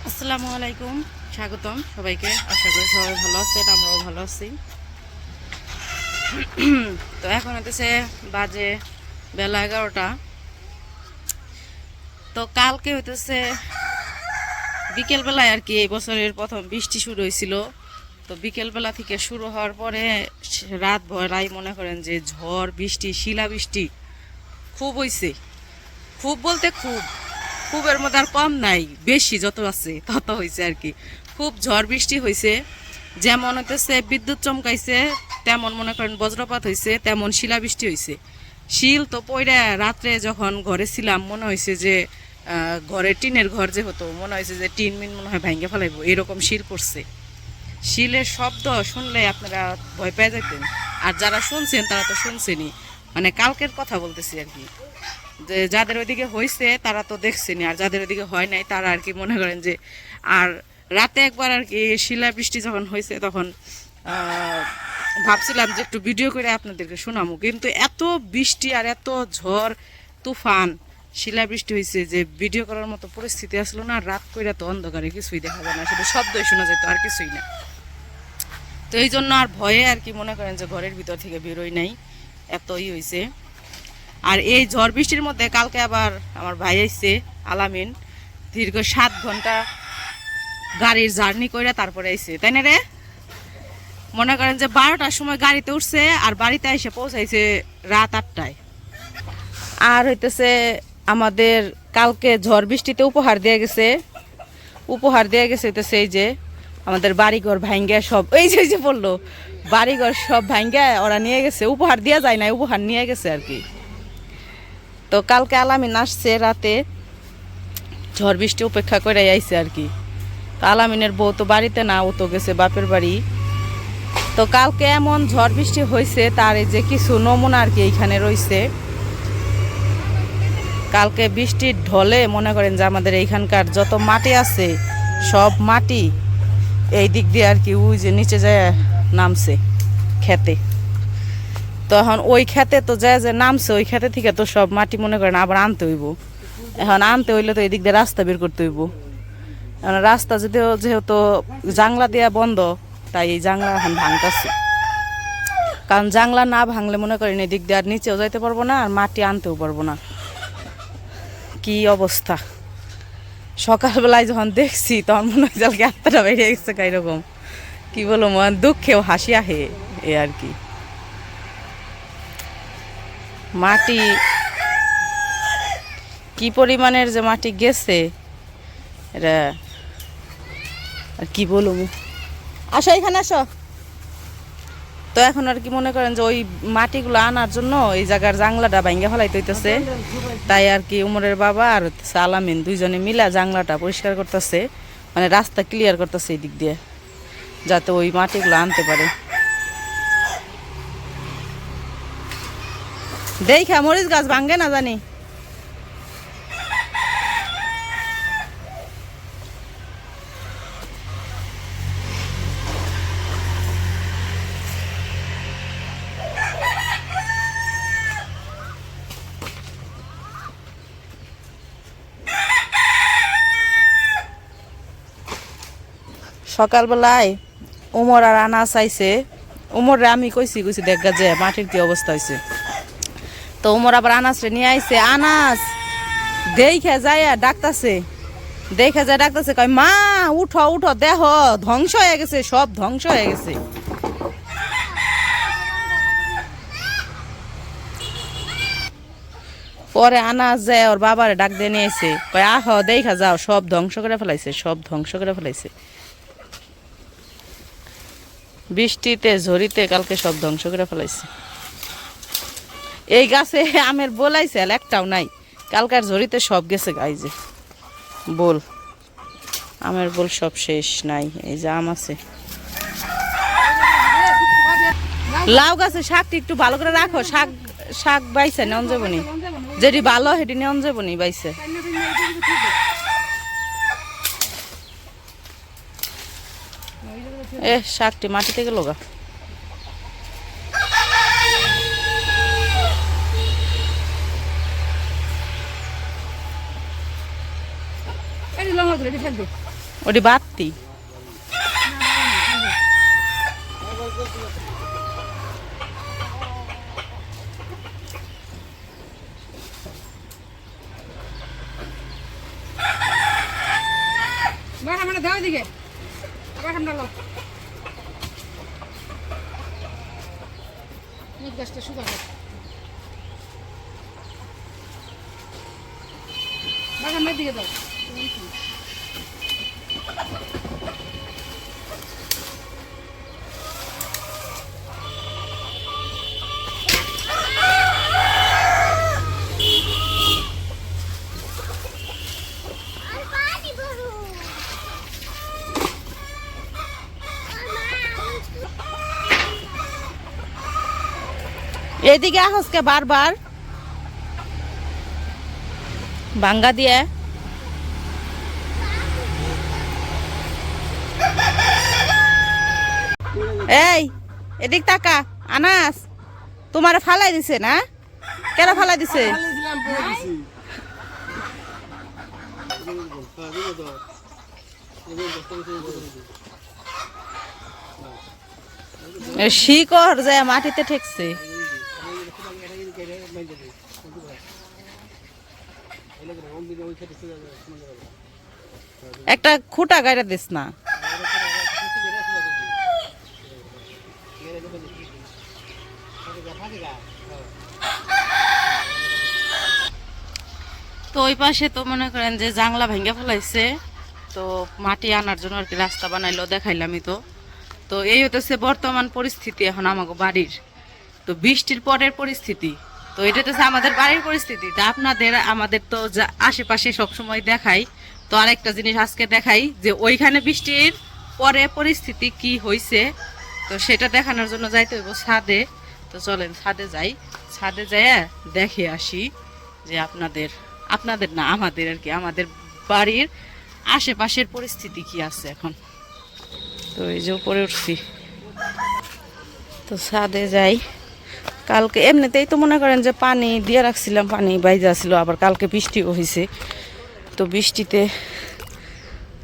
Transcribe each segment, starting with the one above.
আসসালামু আলাইকুম, স্বাগতম সবাইকে। আশা করি সবাই ভালো আছেন, আমরাও ভালো আছি। তো এখন হতেছে বাজে বেলা 11টা। তো কালকে হইতেছে বিকেলবেলায় আর কি এই বছরের প্রথম বৃষ্টি শুরু হয়েছিল। তো বিকেলবেলা থেকে শুরু হওয়ার পরে রাত ভরাই মনে করেন যে ঝড় বৃষ্টি, শিলা বৃষ্টি খুব হয়েছে। খুব বলতে খুব, খুবের মধ্যে আর কম নাই, বেশি যত আছে তত হয়েছে আর কি। খুব ঝড় বৃষ্টি হয়েছে, যেমন হইতেছে বিদ্যুৎ চমকাইছে, তেমন মনে করেন বজ্রপাত হয়েছে, তেমন শিলাবৃষ্টি হয়েছে। শিল তো পইরা রাত্রে যখন ঘরে ছিলাম মনে হয়েছে যে ঘরে টিনের ঘর যে হতো মনে হয়েছে যে টিন মিন মনে হয় ভাঙ্গে ফেলাইবো, এরকম শিল পড়ছে। শিলের শব্দ শুনলে আপনারা ভয় পেয়ে যেতেন। আর যারা শুনছেন তারা তো শুনছেনই, মানে কালকের কথা বলতেছি আর কি। যে যাদের ওইদিকে হয়েছে তারা তো দেখছেনি, আর যাদের ওইদিকে হয় নাই তারা আর কি মনে করেন যে। আর রাতে একবার আর কি শিলাবৃষ্টি যখন হয়েছে তখন ভাবছিলাম যে একটু ভিডিও করে আপনাদেরকে শোনাবো, কিন্তু এত বৃষ্টি আর এত ঝড় তুফান শিলাবৃষ্টি হয়েছে যে ভিডিও করার মতো পরিস্থিতি আসলো না। রাত করে তো অন্ধকারে কিছুই দেখা যায় না, শুধু শব্দই শোনা যেত, আর কিছুই না। তো এই জন্য আর ভয়ে আর কি মনে করেন যে ঘরের ভিতর থেকে বেরোই নাই, এতই হয়েছে। আর এই ঝড় বৃষ্টির মধ্যে কালকে আবার আমার ভাই আইছে আলামিন, দীর্ঘ 7 ঘন্টা গাড়ির জার্নি করে তারপরে আইছে, তাই না রে? মনে করেন যে 12টার সময় গাড়িতে উঠছে আর বাড়িতে এসে পৌঁছাইছে রাত 8টায়। আর হইতেছে আমাদের কালকে ঝড় বৃষ্টিতে উপহার দিয়ে গেছে, হইতেছে এই যে আমাদের বাড়িঘর ভাঙ্গা সব, এই যে বললো বাড়িঘর সব ভাঙ্গা ওরা নিয়ে গেছে। উপহার দেওয়া যায় না, উপহার নিয়ে গেছে আর কি। তো কালকে আলামিন আসছে রাতে, ঝড় বৃষ্টি উপেক্ষা করে আইছে আর কি। তো আলামিনের বউ তো বাড়িতে না, ও তো গেছে বাপের বাড়ি। তো কালকে এমন ঝড় বৃষ্টি হয়েছে তার এই যে কিছু নমুনা আর কি এইখানে রয়েছে। কালকে বৃষ্টির ঢলে মনে করেন যে আমাদের এইখানকার যত মাটি আছে সব মাটি এই দিক দিয়ে আর কি ওই যে নিচে যায় নামছে খেতে। তখন ওই খেতে তো যায় যে নামছে, ওই খেতে থেকে তো সব মাটি মনে করেন আবার আনতে হইব। এখন আনতে হইলে তো এদিক দিয়ে রাস্তা বের করতে হইব। এখন রাস্তা যদিও যেহেতু জাংলা দেওয়া বন্ধ, তাই এই জাংলা এখন ভাঙতেছে। কারণ জাংলা না ভাঙলে মনে করেন এদিক দিয়ে আর নিচেও যাইতে পারবো না, আর মাটি আনতেও পারবো না। কি অবস্থা! সকালবেলায় যখন দেখছি তখন মনে হয় জাল গাছটা বেরিয়ে গেছে, এরকম কি বলবো, মন দুঃখেও হাসি আহে এ আর কি। মাটি কি পরিমাণের যে মাটি গেছে এটা আর কি বলবো। আসো এখানে আসো। তো এখন আর কি মনে করেন যে ওই মাটিগুলো আনার জন্য এই জায়গার জাংলাটা ভাঙ্গা ফেলাইতে হইতেছে। তাই আর কি উমরের বাবা আর হচ্ছে আলামিন দুইজনে মিলা জাংলাটা পরিষ্কার করতেছে, মানে রাস্তা ক্লিয়ার করতেছে এই দিক দিয়ে, যাতে ওই মাটিগুলো আনতে পারে। দেখা মরিচ গাছ ভাঙ্গে না জানি। সকালবেলায় উমর আর আনাস আইছে। উমরে আমি কইছি দেখা যে মাটির কি অবস্থা হয়েছে। তো উমর আবার আনাসরে নিয়ে আইছে। আনাস দেখে যায় ডাকতাছে, কয় মা উঠো উঠো, দেহ ধ্বংস হয়ে গেছে, সব ধ্বংস হয়ে গেছে। পরে আনাস যায় ওর বাবারে ডাক দিয়ে নিয়ে এসে কয় আহ দেখা যাও, সব ধ্বংস করে ফেলাইছে, সব ধ্বংস করে ফেলাইছে। বৃষ্টিতে ঝড়িতে কালকে সব ধ্বংস করে ফেলাইছে। এই গাছে আমের বলাইছে একটাও নাই, কালকার ঝড়িতে সব গেছে। গাই যে বল, আমের বল সব শেষ, নাই। এই যে আম আছে। লাউ গাছে শাকটি একটু ভালো করে রাখো, শাক শাক বাইছে নেন যাবনি, যেটি ভালো সেটি নেন যাবনি বাইছে। শাকটি মাটিতে গেল গা। ওটি বাতি মানে দাও দিকে আবার ঠান্ডা লো নিজ গাছটা শুকা বাগানের দিকে দাও এদিকে আসকে বারবার ভাঙ্গা দিয়ে এই এদিক তাকা আনাস তোমার ফালাই দিছে না কেন ফালাই দিছে শিকড় যায় মাটিতে ঠেকছে একটা খুঁটা গাড়া দিস না তো ওই পাশে তো মনে করেন যে জাংলা ভেঙে ফেলাইছে তো মাটি আনার জন্য আর কি রাস্তা বানাইলো দেখাইলামই তো তো এই হতেছে বর্তমান পরিস্থিতি এখন আমাকে বাড়ির তো বৃষ্টির পরের পরিস্থিতি তো এটা হচ্ছে আমাদের বাড়ির পরিস্থিতি তা আপনাদের আমাদের তো আশেপাশে সবসময় দেখাই তো আরেকটা জিনিস আজকে দেখাই যে ওইখানে বৃষ্টির পরে পরিস্থিতি কি হয়েছে তো সেটা দেখানোর জন্য যাইতে হইব ছাদে তো চলেন ছাদে যাই ছাদে যাই দেখে আসি যে আপনাদের না আমাদের আর কি আমাদের বাড়ির আশেপাশের পরিস্থিতি কি আছে এখন তো এই যে উপরে উঠছি তো ছাদে যাই কালকে এমনিতেই তো মনে করেন যে পানি দিয়ে রাখছিলাম পানি বাইজা ছিল আবার কালকে বৃষ্টিও হয়েছে তো বৃষ্টিতে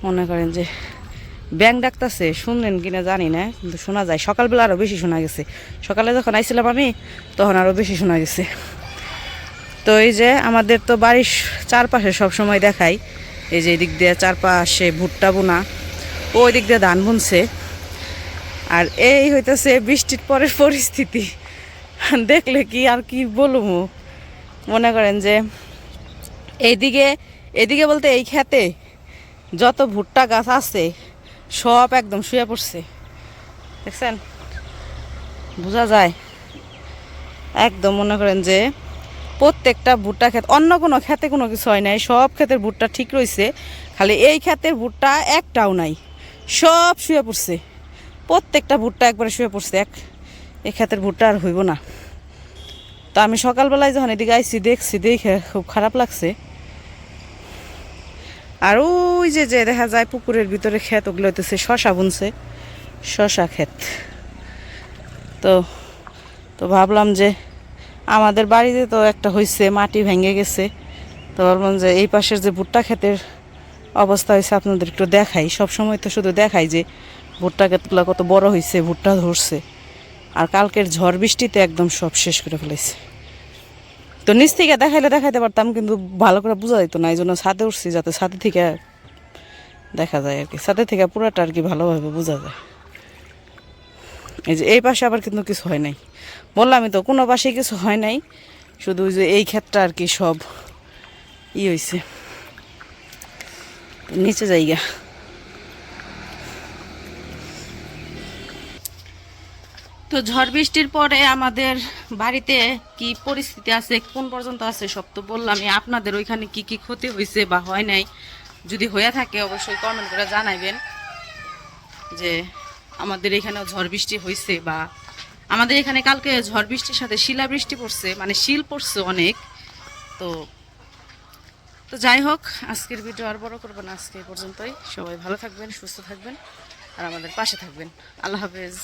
মনে করেন যে ব্যাং ডাকতেছে শুনলেন কিনা জানি না কিন্তু শোনা যায় সকালবেলা আরও বেশি শোনা গেছে সকালে যখন আইছিলাম আমি তখন আরও বেশি শোনা গেছে তো এই যে আমাদের তো বাড়ির চারপাশে সবসময় দেখাই এই যে এদিক দিয়ে চারপাশে ভুট্টা বোনা ওই দিক দিয়ে ধান বুনছে আর এই হইতেছে বৃষ্টির পরের পরিস্থিতি দেখলে কি আর কি বলবো মনে করেন যে এদিকে বলতে এই খেতে যত ভুট্টা গাছ আছে সব একদম শুয়ে পড়ছে দেখছেন বোঝা যায় একদম মনে করেন যে প্রত্যেকটা ভুট্টা ক্ষেত অন্য কোনো খেতে কোনো কিছু হয় নাই সব ক্ষেতের ভুট্টা ঠিক রয়েছে খালি এই ক্ষেতের ভুট্টা একটাও নাই সব শুয়ে পড়ছে প্রত্যেকটা ভুট্টা একবারে শুয়ে পড়ছে এই ক্ষেতের ভুট্টা আর হইব না তো আমি সকালবেলায় যখন এদিকে আইসি দেখছি দেখে খুব খারাপ লাগছে আর ওই যে দেখা যায় পুকুরের ভিতরে ক্ষেত ওগুলো হইতেছে শশা বুনছে শশা ক্ষেত তো ভাবলাম যে আমাদের বাড়িতে তো একটা হয়েছে মাটি ভেঙে গেছে তো ভাবলাম যে এই পাশের যে ভুট্টা ক্ষেতের অবস্থা হয়েছে আপনাদের একটু দেখাই সব সময় তো শুধু দেখাই যে ভুট্টা ক্ষেতগুলো কত বড় হয়েছে ভুট্টা ধরছে আর কালকের ঝড় বৃষ্টিতে একদম সব শেষ করে ফেলেছে তো নিচ থেকে দেখাইতে পারতাম কিন্তু ভালো করে বোঝা যেত না এই জন্য ছাদে উঠছি যাতে ছাদে থেকে দেখা যায় আর কি ছাদে থেকে পুরাটা আর কি ভালোভাবে বোঝা যায় এই যে এই পাশে আবার কিন্তু কিছু হয় নাই বললামই তো কোনো পাশে কিছু হয় নাই শুধু ওই যে এই ক্ষেতটা আর কি সব হয়েছে নিচে জায়গা তো ঝড় বৃষ্টির পরে আমাদের বাড়িতে কি পরিস্থিতি আছে কোন পর্যন্ত আছে সব তো বললামই আপনাদের ওইখানে কি কি ক্ষতি হয়েছে বা হয় নাই যদি হয়ে থাকে অবশ্যই কমেন্ট করে জানাইবেন যে আমাদের এখানেও ঝড় বৃষ্টি হয়েছে বা আমাদের এখানে কালকে ঝড় বৃষ্টির সাথে শিলা বৃষ্টি পড়ছে মানে শিল পড়ছে অনেক তো যাই হোক আজকের ভিডিও আর বড় করবো না আজকে পর্যন্তই সবাই ভালো থাকবেন সুস্থ থাকবেন আর আমাদের পাশে থাকবেন আল্লাহ হাফেজ